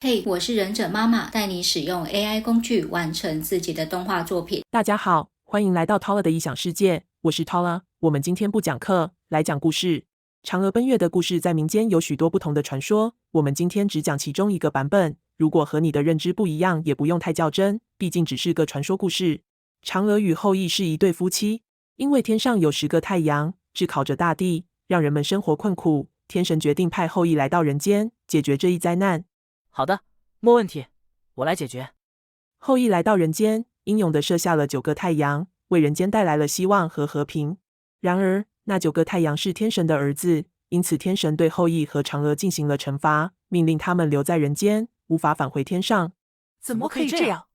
嘿，我是忍者妈妈，带你使用 AI 工具完成自己的动画作品。大家好，欢迎来到 Tola 的异想世界，我是 Tola。我们今天不讲课，来讲故事。嫦娥奔月的故事在民间有许多不同的传说，我们今天只讲其中一个版本。如果和你的认知不一样，也不用太较真，毕竟只是个传说故事。嫦娥与后羿是一对夫妻，因为天上有10个太阳，炙烤着大地，让人们生活困苦。天神决定派后羿来到人间，解决这一灾难。好的，没问题，我来解决。后羿来到人间，英勇地射下了9个太阳，为人间带来了希望和和平。然而，那9个太阳是天神的儿子，因此天神对后羿和嫦娥进行了惩罚，命令他们留在人间，无法返回天上。怎么可以这样？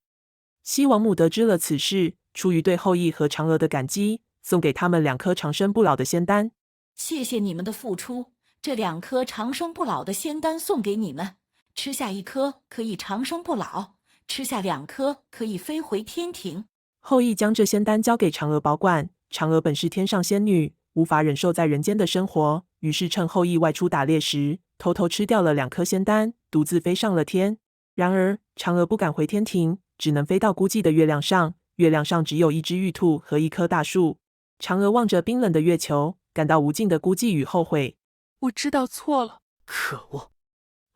西王母得知了此事，出于对后羿和嫦娥的感激，送给他们2颗长生不老的仙丹。谢谢你们的付出，这2颗长生不老的仙丹送给你们。吃下1颗可以长生不老，吃下2颗可以飞回天庭。后羿将这仙丹交给嫦娥保管。嫦娥本是天上仙女，无法忍受在人间的生活，于是趁后羿外出打猎时，偷偷吃掉了2颗仙丹，独自飞上了天。然而，嫦娥不敢回天庭，只能飞到孤寂的月亮上。月亮上只有一只玉兔和一棵大树。嫦娥望着冰冷的月球，感到无尽的孤寂与后悔。我知道错了，可恶！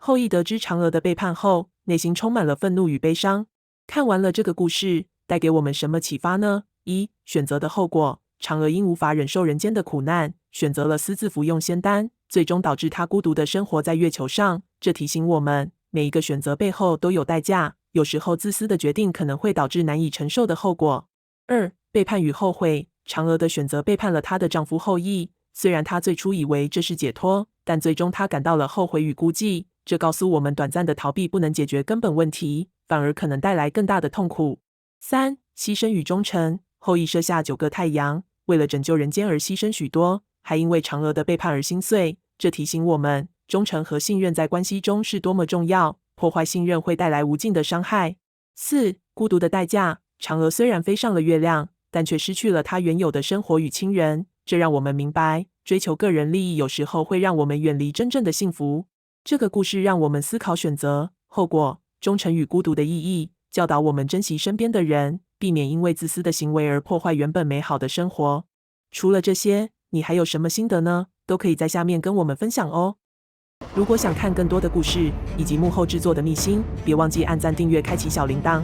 后羿得知嫦娥的背叛后，内心充满了愤怒与悲伤。看完了这个故事，带给我们什么启发呢？1. 选择的后果。嫦娥因无法忍受人间的苦难，选择了私自服用仙丹，最终导致她孤独的生活在月球上。这提醒我们，每一个选择背后都有代价，有时候自私的决定可能会导致难以承受的后果。2. 背叛与后悔。嫦娥的选择背叛了她的丈夫后羿，虽然她最初以为这是解脱，但最终她感到了后悔与孤寂。这告诉我们，短暂的逃避不能解决根本问题，反而可能带来更大的痛苦。3. 牺牲与忠诚。后羿射下9个太阳，为了拯救人间而牺牲许多，还因为嫦娥的背叛而心碎。这提醒我们，忠诚和信任在关系中是多么重要，破坏信任会带来无尽的伤害。4. 孤独的代价。嫦娥虽然飞上了月亮，但却失去了她原有的生活与亲人，这让我们明白，追求个人利益有时候会让我们远离真正的幸福。这个故事让我们思考选择、后果、忠诚与孤独的意义，教导我们珍惜身边的人，避免因为自私的行为而破坏原本美好的生活。除了这些，你还有什么心得呢？都可以在下面跟我们分享哦。如果想看更多的故事以及幕后制作的秘辛，别忘记按赞、订阅、开启小铃铛。